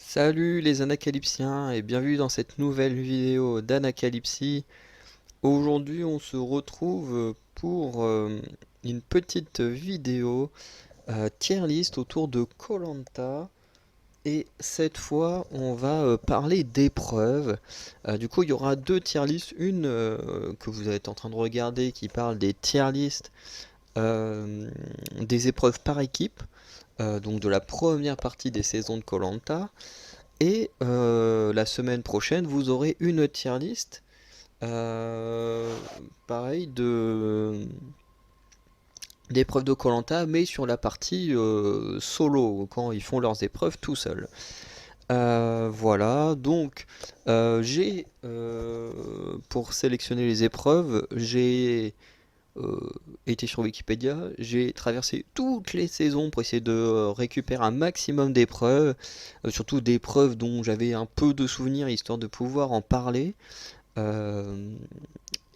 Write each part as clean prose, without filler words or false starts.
Salut les Anacalypsiens et bienvenue dans cette nouvelle vidéo d'Anacalypsie. Aujourd'hui on se retrouve pour une petite vidéo tier list autour de koh. Et cette fois on va parler d'épreuves. Du coup il y aura deux tier lists, une que vous êtes en train de regarder qui parle des tier lists des épreuves par équipe, donc de la première partie des saisons de koh. Et la semaine prochaine, vous aurez une tier list, euh, pareil, d'épreuves de koh, mais sur la partie solo, quand ils font leurs épreuves tout seuls. Voilà, donc pour sélectionner les épreuves, j'ai euh, été sur Wikipédia, j'ai traversé toutes les saisons pour essayer de récupérer un maximum d'épreuves, surtout d'épreuves dont j'avais un peu de souvenirs, histoire de pouvoir en parler, euh,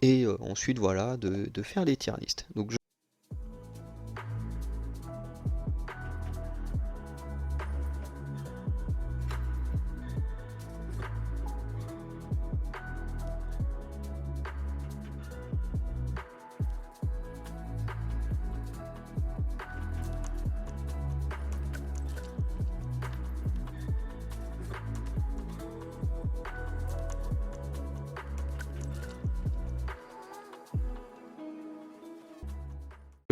et ensuite voilà, de faire les tier lists. Donc je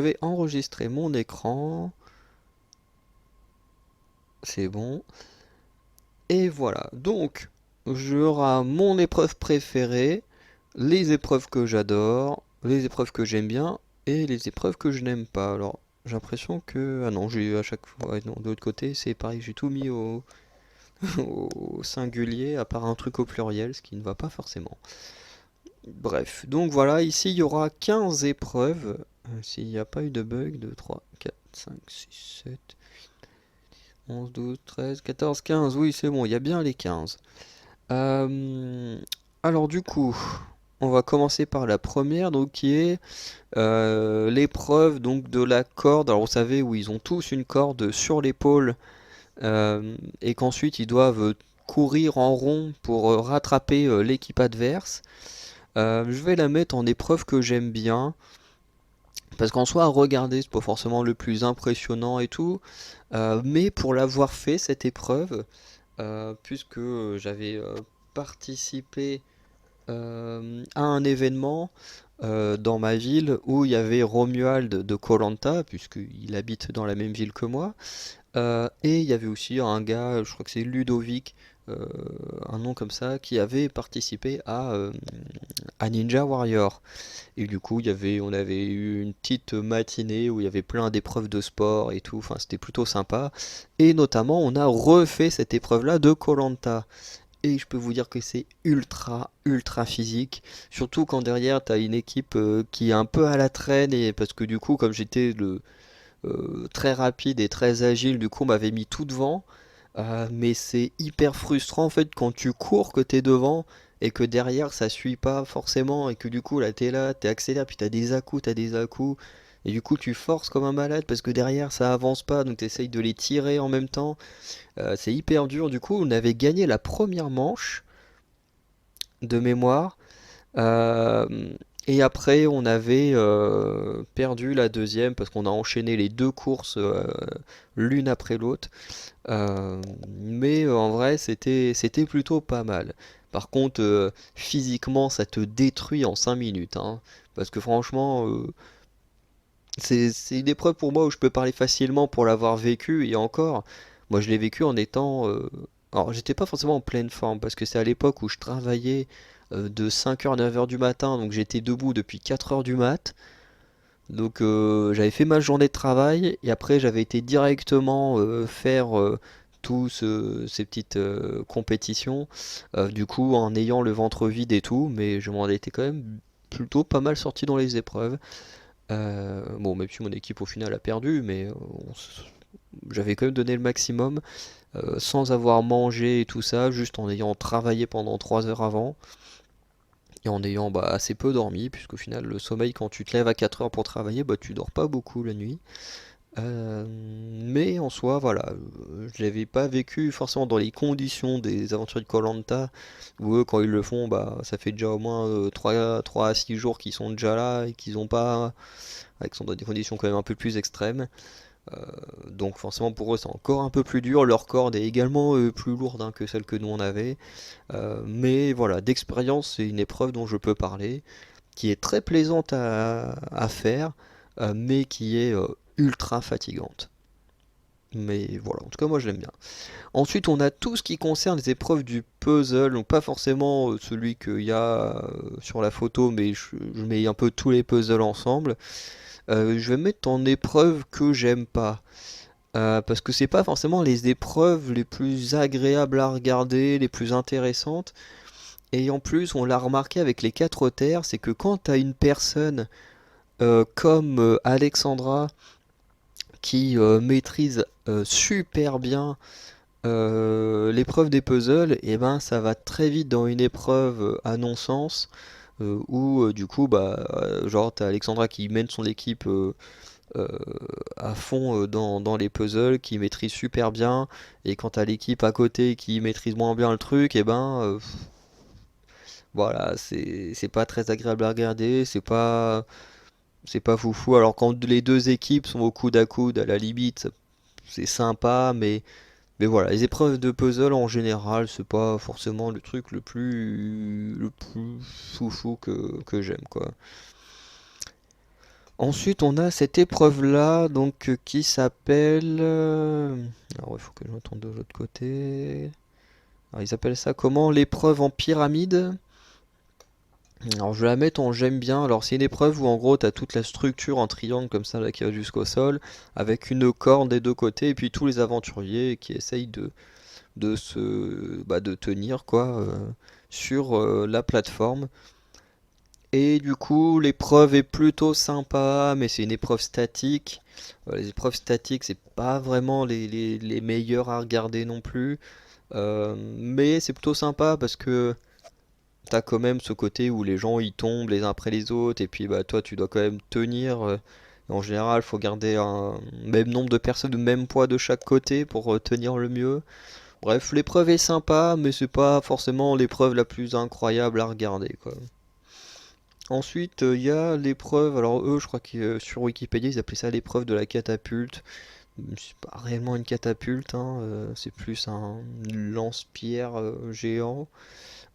vais enregistrer mon écran, c'est bon, et voilà. Donc j'aurai mon épreuve préférée, les épreuves que j'adore, les épreuves que j'aime bien et les épreuves que je n'aime pas. Alors, j'ai l'impression que... Ah non, j'ai à chaque fois... ouais, non, de l'autre côté, c'est pareil, j'ai tout mis au singulier, à part un truc au pluriel, ce qui ne va pas forcément. Bref, donc voilà, ici il y aura 15 épreuves. S'il n'y a pas eu de bug, 2, 3, 4, 5, 6, 7, 11, 12, 13, 14, 15. Oui, c'est bon, il y a bien les 15. Euh, alors du coup, on va commencer par la première, donc qui est l'épreuve donc de la corde. Alors vous savez où ils ont tous une corde sur l'épaule, et qu'ensuite ils doivent courir en rond pour rattraper l'équipe adverse. Je vais la mettre en épreuve que j'aime bien. Parce qu'en soi, à regarder, c'est pas forcément le plus impressionnant et tout. Mais pour l'avoir fait, cette épreuve, puisque j'avais participé à un événement dans ma ville où il y avait Romuald de koh, puisqu'il habite dans la même ville que moi. Et il y avait aussi un gars, je crois que c'est Ludovic, euh, un nom comme ça, qui avait participé à Ninja Warrior. Et du coup, on avait eu une petite matinée où il y avait plein d'épreuves de sport et tout. Enfin, c'était plutôt sympa. Et notamment, on a refait cette épreuve-là de koh. Et je peux vous dire que c'est ultra, ultra physique. Surtout quand derrière, tu as une équipe qui est un peu à la traîne. Et parce que du coup, comme j'étais très rapide et très agile, du coup, on m'avait mis tout devant. Mais c'est hyper frustrant en fait quand tu cours que t'es devant et que derrière ça suit pas forcément et que du coup là, t'es accéléré, puis t'as des à-coups, et du coup tu forces comme un malade parce que derrière ça avance pas, donc t'essayes de les tirer en même temps. C'est hyper dur. Du coup, on avait gagné la première manche de mémoire. Euh, et après, on avait perdu la deuxième parce qu'on a enchaîné les deux courses l'une après l'autre. Mais en vrai, c'était plutôt pas mal. Par contre, physiquement, ça te détruit en 5 minutes, hein. Parce que franchement, c'est une épreuve pour moi où je peux parler facilement pour l'avoir vécu. Et encore, moi je l'ai vécu en étant... alors, j'étais pas forcément en pleine forme parce que c'est à l'époque où je travaillais de 5h à 9h du matin. Donc j'étais debout depuis 4h du mat. Donc j'avais fait ma journée de travail et après j'avais été directement faire ces petites compétitions, du coup en ayant le ventre vide et tout, mais je m'en étais quand même plutôt pas mal sorti dans les épreuves. Bon, même si mon équipe au final a perdu, mais j'avais quand même donné le maximum, sans avoir mangé et tout ça, juste en ayant travaillé pendant 3 heures avant. Et en ayant assez peu dormi, puisqu'au final, le sommeil, quand tu te lèves à 4 heures pour travailler, tu dors pas beaucoup la nuit. Mais en soi, voilà, je l'avais pas vécu forcément dans les conditions des aventures de koh où eux, quand ils le font, bah, ça fait déjà au moins 3 à 6 jours qu'ils sont déjà là et qu'ils ont pas, avec sont dans des conditions quand même un peu plus extrêmes. Donc forcément pour eux c'est encore un peu plus dur, leur corde est également plus lourde hein, que celle que nous on avait. Mais voilà, d'expérience c'est une épreuve dont je peux parler, qui est très plaisante à faire, mais qui est ultra fatigante. Mais voilà, en tout cas moi je l'aime bien. Ensuite on a tout ce qui concerne les épreuves du puzzle, donc pas forcément celui qu'il y a sur la photo, mais je mets un peu tous les puzzles ensemble. Je vais mettre en épreuve que j'aime pas. Parce que c'est pas forcément les épreuves les plus agréables à regarder, les plus intéressantes. Et en plus, on l'a remarqué avec les quatre terres, c'est que quand t'as une personne comme Alexandra qui maîtrise super bien l'épreuve des puzzles, et ben ça va très vite dans une épreuve à non-sens où du coup bah genre t'as Alexandra qui mène son équipe euh, à fond dans les puzzles, qui maîtrise super bien, et quand t'as l'équipe à côté qui maîtrise moins bien le truc, et ben voilà, c'est pas très agréable à regarder, c'est pas foufou. Alors quand les deux équipes sont au coude à coude, à la limite, c'est sympa, mais voilà, les épreuves de puzzle en général, c'est pas forcément le truc le plus foufou que j'aime quoi. Ensuite, on a cette épreuve-là, donc qui s'appelle. Alors, il faut que je retourne de l'autre côté. Alors, ils appellent ça comment? L'épreuve en pyramide. Alors, je vais la mettre en j'aime bien. Alors, c'est une épreuve où en gros, tu as toute la structure en triangle comme ça, là, qui va jusqu'au sol, avec une corde des deux côtés, et puis tous les aventuriers qui essayent de tenir quoi, sur la plateforme. Et du coup, l'épreuve est plutôt sympa, mais c'est une épreuve statique. Les épreuves statiques, c'est pas vraiment les meilleures à regarder non plus. Mais c'est plutôt sympa parce que t'as quand même ce côté où les gens ils tombent les uns après les autres, et puis bah toi tu dois quand même tenir. En général, faut garder un même nombre de personnes, de même poids de chaque côté pour tenir le mieux. Bref, l'épreuve est sympa, mais c'est pas forcément l'épreuve la plus incroyable à regarder, quoi. Ensuite, il y a l'épreuve, alors eux, je crois que sur Wikipédia, ils appelaient ça l'épreuve de la catapulte. C'est pas réellement une catapulte, hein, c'est plus un lance-pierre géant.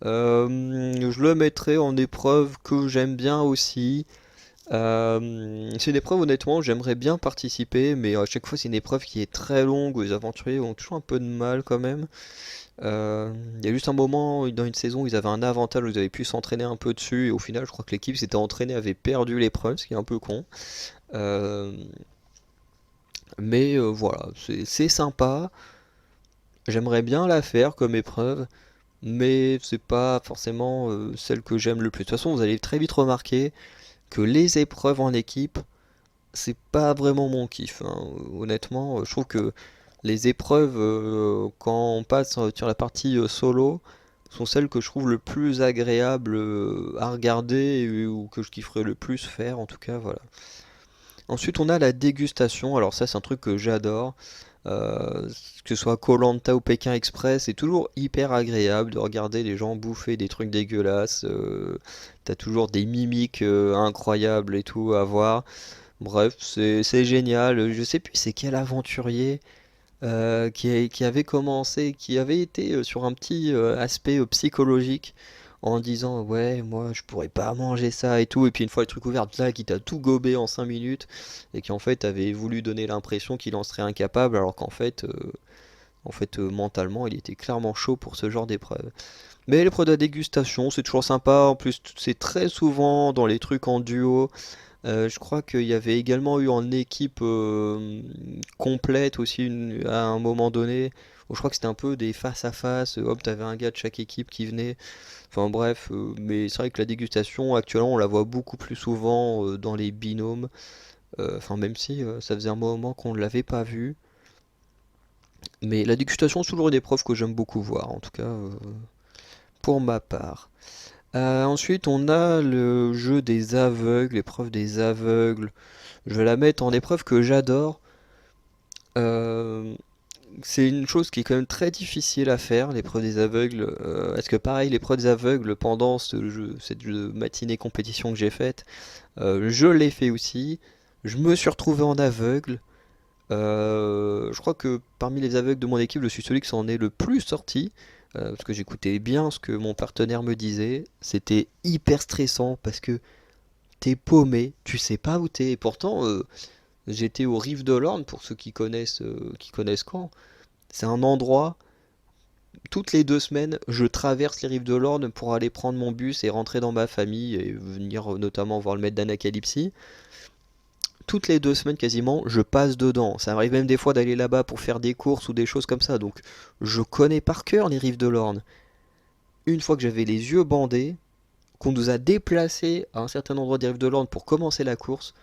Je le mettrais en épreuve que j'aime bien aussi. C'est une épreuve, honnêtement, j'aimerais bien participer, mais à chaque fois, c'est une épreuve qui est très longue, où les aventuriers ont toujours un peu de mal quand même. Il y a juste un moment dans une saison où ils avaient un avantage, où ils avaient pu s'entraîner un peu dessus, et au final, je crois que l'équipe s'était entraînée avait perdu l'épreuve, ce qui est un peu con. Euh, mais voilà, c'est sympa. J'aimerais bien la faire comme épreuve, mais c'est pas forcément celle que j'aime le plus. De toute façon, vous allez très vite remarquer que les épreuves en équipe, c'est pas vraiment mon kiff, hein. Honnêtement, je trouve que les épreuves, quand on passe sur la partie solo, sont celles que je trouve le plus agréable à regarder ou que je kifferais le plus faire, en tout cas, voilà. Ensuite, on a la dégustation. Alors ça, c'est un truc que j'adore. Que ce soit koh ou Pékin Express, c'est toujours hyper agréable de regarder les gens bouffer des trucs dégueulasses. T'as toujours des mimiques incroyables et tout à voir. Bref, c'est génial. Je sais plus c'est quel aventurier qui avait commencé, qui avait été sur un petit aspect psychologique en disant ouais moi je pourrais pas manger ça et tout, et puis une fois le truc ouvert là qui t'a tout gobé en 5 minutes, et qui en fait avait voulu donner l'impression qu'il en serait incapable, alors qu'en fait mentalement il était clairement chaud pour ce genre d'épreuve. Mais l'épreuve de la dégustation c'est toujours sympa, en plus c'est très souvent dans les trucs en duo. Je crois qu'il y avait également eu en équipe complète aussi à un moment donné, où je crois que c'était un peu des face à face, hop, t'avais un gars de chaque équipe qui venait. Enfin bref, mais c'est vrai que la dégustation, actuellement, on la voit beaucoup plus souvent dans les binômes. Enfin, même si ça faisait un moment qu'on ne l'avait pas vu. Mais la dégustation, c'est toujours une épreuve que j'aime beaucoup voir, en tout cas pour ma part. Ensuite, on a le jeu des aveugles, l'épreuve des aveugles. Je vais la mettre en épreuve que j'adore, Euh, c'est une chose qui est quand même très difficile à faire, l'épreuve des aveugles. Parce que pareil, l'épreuve des aveugles, pendant cette matinée compétition que j'ai faite, je l'ai fait aussi. Je me suis retrouvé en aveugle. Je crois que parmi les aveugles de mon équipe, je suis celui qui s'en est le plus sorti. Parce que j'écoutais bien ce que mon partenaire me disait. C'était hyper stressant parce que t'es paumé, tu sais pas où t'es. Et pourtant, j'étais au Rive de l'Orne, pour ceux qui connaissent Caen. C'est un endroit, toutes les 2 semaines, je traverse les Rives de l'Orne pour aller prendre mon bus et rentrer dans ma famille et venir notamment voir le maître d'Anacalypsie. Toutes les 2 semaines quasiment, je passe dedans. Ça m'arrive même des fois d'aller là-bas pour faire des courses ou des choses comme ça. Donc je connais par cœur les Rives de l'Orne. Une fois que j'avais les yeux bandés, qu'on nous a déplacés à un certain endroit des Rives de l'Orne pour commencer la course,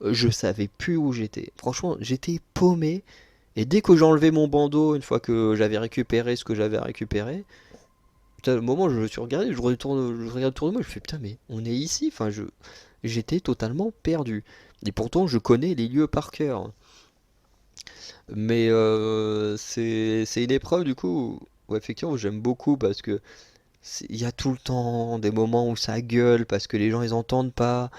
je savais plus où j'étais. Franchement, j'étais paumé. Et dès que j'enlevais mon bandeau, une fois que j'avais récupéré ce que j'avais récupéré, putain, le moment où je me suis regardé, je regarde autour de moi, je fais putain, mais on est ici. Enfin, j'étais totalement perdu. Et pourtant, je connais les lieux par cœur. Mais c'est une épreuve du coup où effectivement j'aime beaucoup parce que il y a tout le temps des moments où ça gueule parce que les gens ils entendent pas.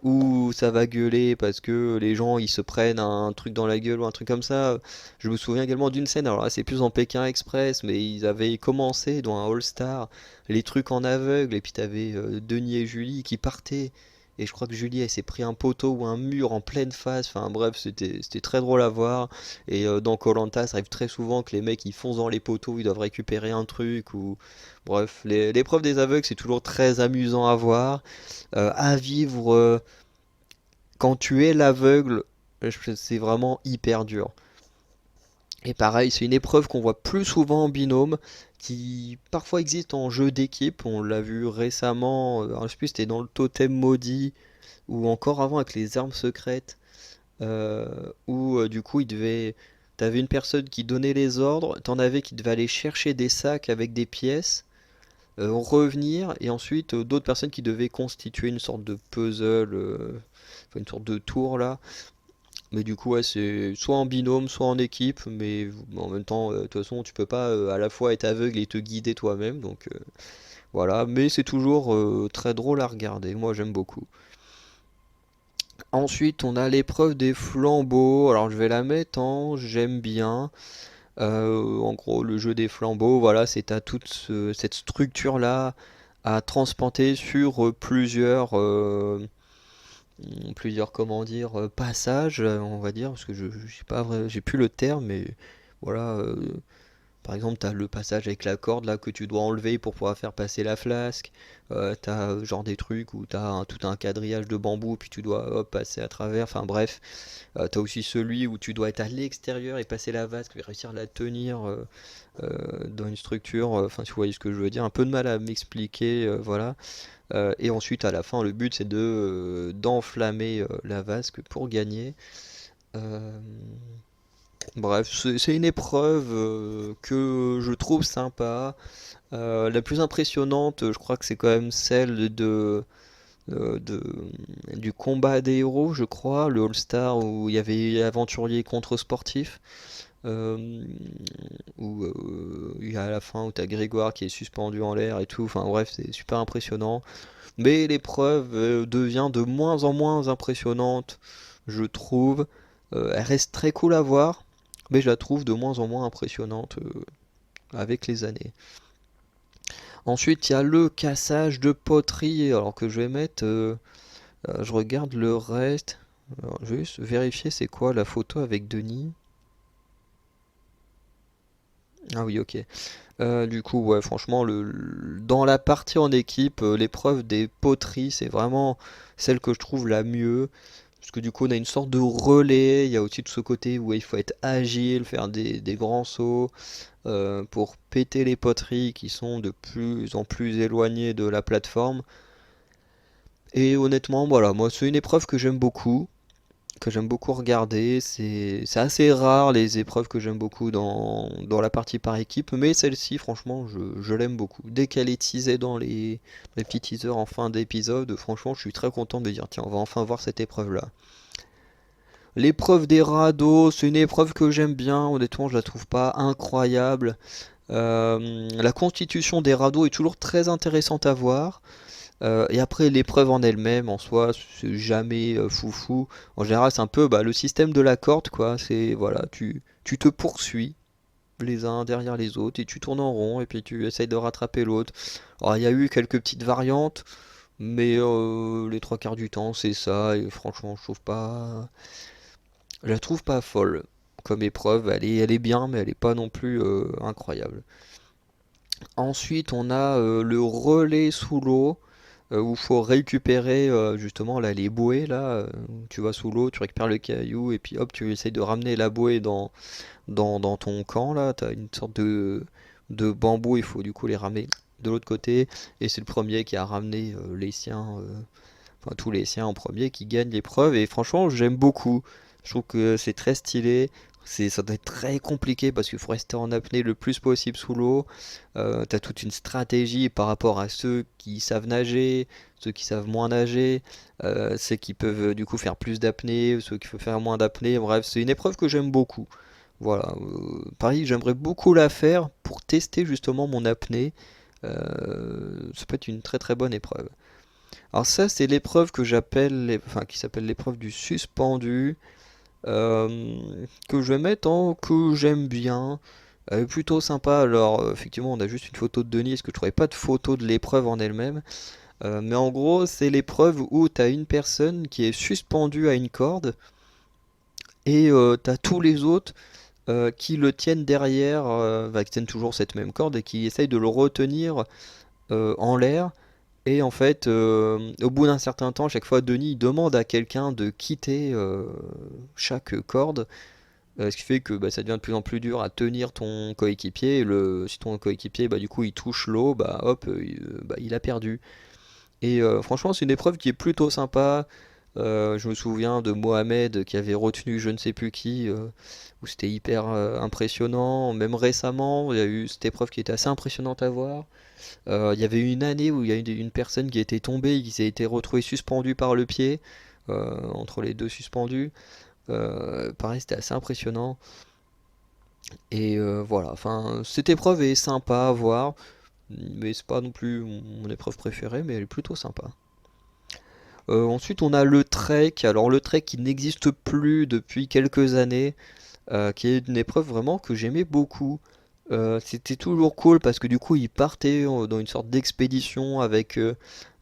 Où ça va gueuler parce que les gens ils se prennent un truc dans la gueule ou un truc comme ça. Je me souviens également d'une scène, alors là c'est plus en Pékin Express, mais ils avaient commencé dans un All-Star les trucs en aveugle et puis t'avais Denis et Julie qui partaient. Et je crois que Julie elle s'est pris un poteau ou un mur en pleine face. Enfin bref, c'était très drôle à voir. Et dans koh ça arrive très souvent que les mecs ils foncent dans les poteaux, ils doivent récupérer un truc ou bref, l'épreuve des aveugles c'est toujours très amusant à voir, à vivre. Quand tu es l'aveugle, c'est vraiment hyper dur. Et pareil, c'est une épreuve qu'on voit plus souvent en binôme, qui parfois existe en jeu d'équipe. On l'a vu récemment, alors, je sais plus, c'était dans le Totem Maudit, ou encore avant avec les armes secrètes, où du coup, t'avais une personne qui donnait les ordres, t'en avais qui devait aller chercher des sacs avec des pièces, revenir, et ensuite d'autres personnes qui devaient constituer une sorte de puzzle, enfin, une sorte de tour là. Mais du coup, ouais, c'est soit en binôme, soit en équipe, mais en même temps, de toute façon, tu peux pas à la fois être aveugle et te guider toi-même, donc voilà. Mais c'est toujours très drôle à regarder, moi j'aime beaucoup. Ensuite, on a l'épreuve des flambeaux. Alors, je vais la mettre en j'aime bien. En gros, le jeu des flambeaux, voilà, c'est à toute cette structure-là à transplanter sur plusieurs comment dire passages, on va dire, parce que je sais pas vrai, j'ai plus le terme, mais voilà. Par exemple, tu as le passage avec la corde là que tu dois enlever pour pouvoir faire passer la flasque. Tu as genre des trucs où tu as tout un quadrillage de bambou puis tu dois hop, passer à travers. Enfin bref, tu as aussi celui où tu dois être à l'extérieur et passer la vasque et réussir à la tenir dans une structure. Enfin, si vous voyez ce que je veux dire. Un peu de mal à m'expliquer, voilà. Et ensuite, à la fin, le but c'est d'enflammer la vasque pour gagner. Euh, Bref, c'est une épreuve que je trouve sympa. La plus impressionnante, je crois que c'est quand même celle euh, de- du combat des héros, je crois, le All-Star où il y avait aventurier contre sportif. euh, où il y a à la fin où tu as Grégoire qui est suspendu en l'air et tout. Enfin bref, c'est super impressionnant. Mais l'épreuve devient de moins en moins impressionnante, je trouve. Elle reste très cool à voir, mais je la trouve de moins en moins impressionnante avec les années. Ensuite, il y a le cassage de poterie, alors que je vais mettre, je regarde le reste. Alors, je vais juste vérifier c'est quoi la photo avec Denis. Ah oui, ok. Du coup, ouais, franchement, dans la partie en équipe, l'épreuve des poteries, c'est vraiment celle que je trouve la mieux. Parce que du coup, on a une sorte de relais. Il y a aussi tout ce côté où il faut être agile, faire des grands sauts pour péter les poteries qui sont de plus en plus éloignées de la plateforme. Et honnêtement, voilà, moi, c'est une épreuve que j'aime beaucoup regarder. C'est assez rare les épreuves que j'aime beaucoup dans la partie par équipe, mais celle-ci, franchement, je l'aime beaucoup. Dès qu'elle est teasée dans les petits teasers en fin d'épisode, franchement, je suis très content de me dire, tiens, on va enfin voir cette épreuve-là. L'épreuve des radeaux, c'est une épreuve que j'aime bien, honnêtement je la trouve pas incroyable. La constitution des radeaux est toujours très intéressante à voir. Et après, l'épreuve en elle-même, en soi, c'est jamais foufou. En général, c'est un peu bah, le système de la corde, quoi. C'est, voilà, tu te poursuis les uns derrière les autres et tu tournes en rond et puis tu essayes de rattraper l'autre. Alors, il y a eu quelques petites variantes, mais les trois quarts du temps, c'est ça. Et franchement, je la trouve pas folle comme épreuve. Elle est bien, mais elle est pas non plus incroyable. Ensuite, on a le relais sous l'eau où il faut récupérer justement là les bouées là. Tu vas sous l'eau, tu récupères le caillou et puis hop, tu essayes de ramener la bouée dans ton camp là. Tu as une sorte de bambou, il faut du coup les ramener de l'autre côté et c'est le premier qui a ramené les siens, enfin tous les siens en premier qui gagne l'épreuve et franchement j'aime beaucoup. Je trouve que c'est très stylé. Ça doit être très compliqué parce qu'il faut rester en apnée le plus possible sous l'eau. T'as toute une stratégie par rapport à ceux qui savent nager, ceux qui savent moins nager, ceux qui peuvent du coup faire plus d'apnée, ceux qui peuvent faire moins d'apnée. Bref, c'est une épreuve que j'aime beaucoup. Voilà, pareil, j'aimerais beaucoup la faire pour tester justement mon apnée. Ça peut être une très très bonne épreuve. Alors ça, c'est l'épreuve que enfin qui s'appelle l'épreuve du suspendu, que je vais mettre en que j'aime bien. Elle est plutôt sympa. Alors effectivement, on a juste une photo de Denis, parce que je trouvais pas de photo de l'épreuve en elle-même. Mais en gros, c'est l'épreuve où tu as une personne qui est suspendue à une corde et tu as tous les autres qui le tiennent derrière, qui tiennent toujours cette même corde et qui essayent de le retenir en l'air. Et en fait, au bout d'un certain temps, chaque fois, Denis il demande à quelqu'un de quitter chaque corde, ce qui fait que bah, ça devient de plus en plus dur à tenir ton coéquipier. Si ton coéquipier, bah, du coup, il touche l'eau, bah hop, bah, il a perdu. Et franchement, c'est une épreuve qui est plutôt sympa. Je me souviens de Mohamed qui avait retenu je ne sais plus qui, où c'était hyper impressionnant. Même récemment, il y a eu cette épreuve qui était assez impressionnante à voir. Il y avait eu une année où il y a eu une personne qui était tombée et qui s'est été retrouvée suspendue par le pied, entre les deux suspendus. Pareil, c'était assez impressionnant. Et voilà, enfin, cette épreuve est sympa à voir, mais c'est pas non plus mon épreuve préférée, mais elle est plutôt sympa. Ensuite, on a le trek. Alors, le trek qui n'existe plus depuis quelques années, qui est une épreuve vraiment que j'aimais beaucoup. C'était toujours cool parce que du coup, ils partaient dans une sorte d'expédition avec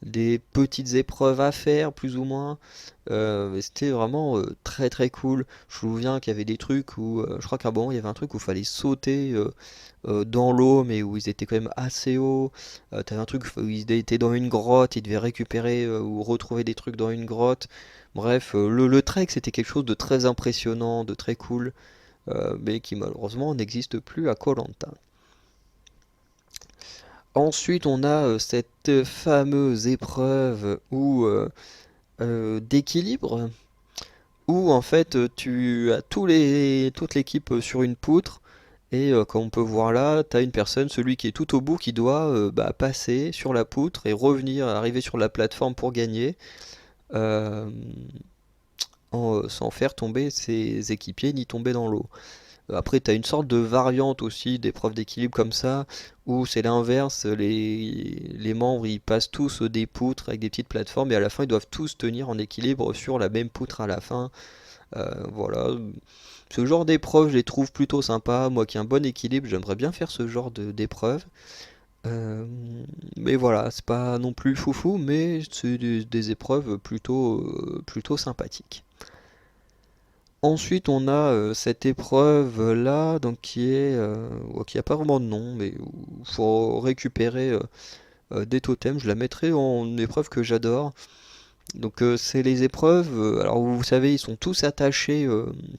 des petites épreuves à faire, plus ou moins. Et c'était vraiment très très cool. Je me souviens qu'il y avait des trucs où, je crois qu'à un moment, il y avait un truc où il fallait sauter dans l'eau, mais où ils étaient quand même assez hauts. T'avais un truc où ils étaient dans une grotte, ils devaient récupérer ou retrouver des trucs dans une grotte. Bref, le trek, c'était quelque chose de très impressionnant, de très cool, mais qui malheureusement n'existe plus à koh. Ensuite, on a cette fameuse épreuve d'équilibre, où en fait tu as toute l'équipe sur une poutre, et comme on peut voir là, tu as une personne, celui qui est tout au bout, qui doit bah, passer sur la poutre et revenir, arriver sur la plateforme pour gagner, euh, sans faire tomber ses équipiers ni tomber dans l'eau. Après, tu as une sorte de variante aussi d'épreuve d'équilibre comme ça, où c'est l'inverse, les membres ils passent tous des poutres avec des petites plateformes et à la fin ils doivent tous tenir en équilibre sur la même poutre à la fin. Voilà. Ce genre d'épreuve, je les trouve plutôt sympa. Moi qui ai un bon équilibre, j'aimerais bien faire ce genre d'épreuve. Euh, mais voilà, c'est pas non plus foufou, mais c'est des épreuves plutôt sympathiques. Ensuite, on a cette épreuve là, donc qui a pas vraiment de nom, mais où il faut récupérer des totems. Je la mettrai en épreuve que j'adore. Donc, c'est les épreuves. Alors, vous savez, ils sont tous attachés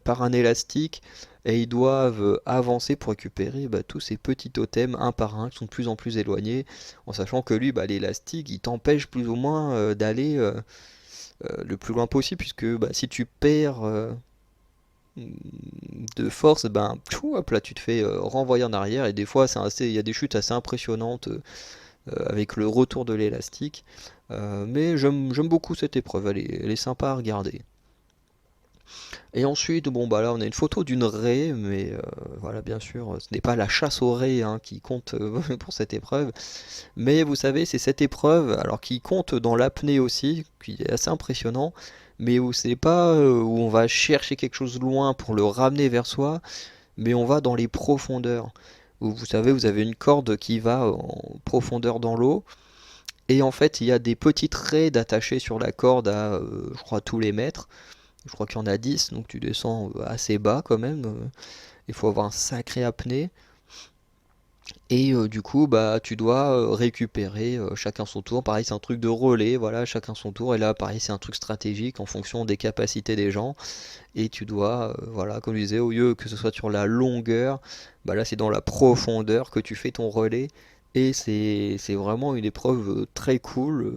par un élastique et ils doivent avancer pour récupérer bah, tous ces petits totems un par un qui sont de plus en plus éloignés, en sachant que lui, bah, l'élastique, il t'empêche plus ou moins d'aller le plus loin possible, puisque bah, si tu perds de force, ben, pfiou, hop là, tu te fais renvoyer en arrière et des fois, il y a des chutes assez impressionnantes avec le retour de l'élastique. Mais j'aime beaucoup cette épreuve, elle est sympa à regarder. Et ensuite, bon bah là on a une photo d'une raie, mais voilà bien sûr, ce n'est pas la chasse aux raies hein, qui compte pour cette épreuve. Mais vous savez, c'est cette épreuve, alors qui compte dans l'apnée aussi, qui est assez impressionnant, mais où c'est pas où on va chercher quelque chose loin pour le ramener vers soi, mais on va dans les profondeurs. Où vous savez, vous avez une corde qui va en profondeur dans l'eau, et en fait il y a des petites raies d'attacher sur la corde à, je crois, tous les mètres. Je crois qu'il y en a 10, donc tu descends assez bas quand même. Il faut avoir un sacré apnée. Et du coup, bah, tu dois récupérer chacun son tour. Pareil, c'est un truc de relais, voilà, chacun son tour. Et là, pareil, c'est un truc stratégique en fonction des capacités des gens. Et tu dois, voilà, comme je disais, au lieu que ce soit sur la longueur, bah là, c'est dans la profondeur que tu fais ton relais. Et c'est vraiment une épreuve très cool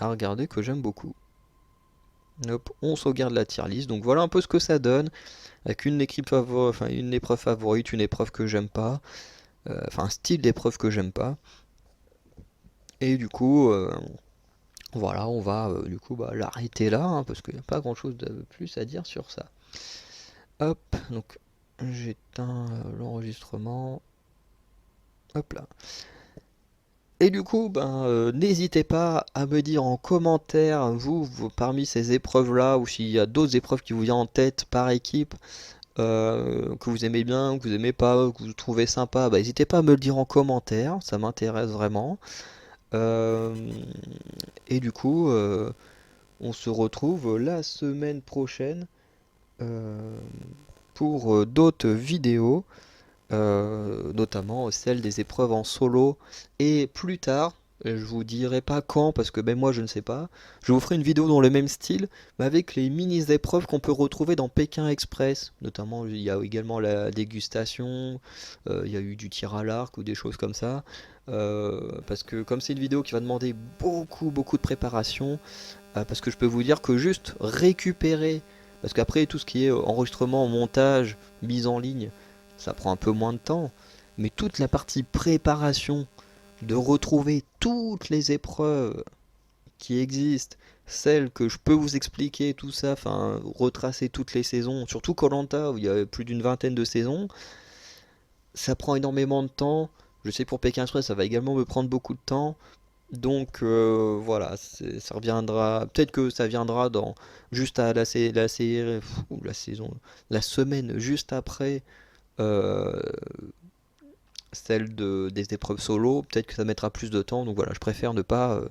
à regarder que j'aime beaucoup. Hop, on sauvegarde la tier list. Donc voilà un peu ce que ça donne. Avec enfin, une épreuve favorite, une épreuve que j'aime pas. Enfin, un style d'épreuve que j'aime pas. Et du coup, voilà, on va du coup bah, l'arrêter là, hein, parce qu'il n'y a pas grand chose de plus à dire sur ça. Hop, donc j'éteins l'enregistrement. Hop là. Et du coup, ben, n'hésitez pas à me dire en commentaire, parmi ces épreuves-là, ou s'il y a d'autres épreuves qui vous viennent en tête par équipe, que vous aimez bien, que vous aimez pas, que vous trouvez sympa, bah, n'hésitez pas à me le dire en commentaire, ça m'intéresse vraiment. Euh, et du coup, on se retrouve la semaine prochaine euh, pour d'autres vidéos, notamment celle des épreuves en solo. Et plus tard, je vous dirai pas quand, parce que ben moi je ne sais pas, je vous ferai une vidéo dans le même style, mais avec les mini-épreuves qu'on peut retrouver dans Pékin Express. Notamment, il y a également la dégustation, il y a eu du tir à l'arc ou des choses comme ça. Parce que comme c'est une vidéo qui va demander beaucoup de préparation, parce que je peux vous dire que juste récupérer, parce qu'après tout ce qui est enregistrement, montage, mise en ligne, ça prend un peu moins de temps, mais toute la partie préparation, de retrouver toutes les épreuves qui existent, celles que je peux vous expliquer, tout ça, enfin retracer toutes les saisons, surtout koh où il y a plus d'une vingtaine de saisons, ça prend énormément de temps. Je sais pour Pékin Express, ça va également me prendre beaucoup de temps. Donc voilà, ça reviendra. Peut-être que ça viendra dans juste à la série ou la saison, la semaine juste après euh, celle des épreuves solo. Peut-être que ça mettra plus de temps. Donc voilà, je préfère ne pas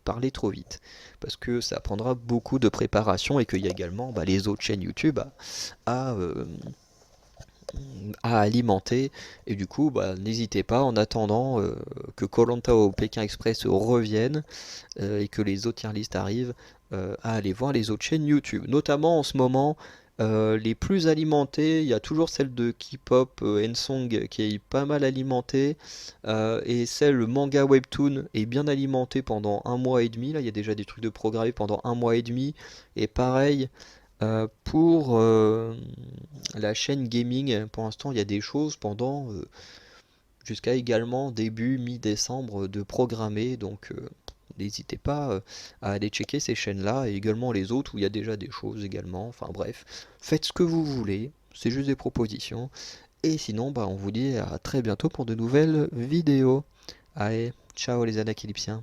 parler trop vite parce que ça prendra beaucoup de préparation et qu'il y a également bah, les autres chaînes YouTube à, euh, à alimenter. Et du coup, bah, n'hésitez pas en attendant que koh ou Pékin Express reviennent et que les autres tier listes arrivent à aller voir les autres chaînes YouTube. Notamment en ce moment, les plus alimentées, il y a toujours celle de K-pop Nsong qui est pas mal alimentée et celle le manga webtoon est bien alimentée pendant un mois et demi. Là, il y a déjà des trucs de programmés pendant un mois et demi. Et pareil, pour la chaîne gaming, pour l'instant, il y a des choses pendant jusqu'à également début mi-décembre de programmer. Donc, n'hésitez pas à aller checker ces chaînes-là et également les autres où il y a déjà des choses également. Enfin bref, faites ce que vous voulez. C'est juste des propositions. Et sinon, bah, on vous dit à très bientôt pour de nouvelles vidéos. Allez, ciao les anakylypsiens.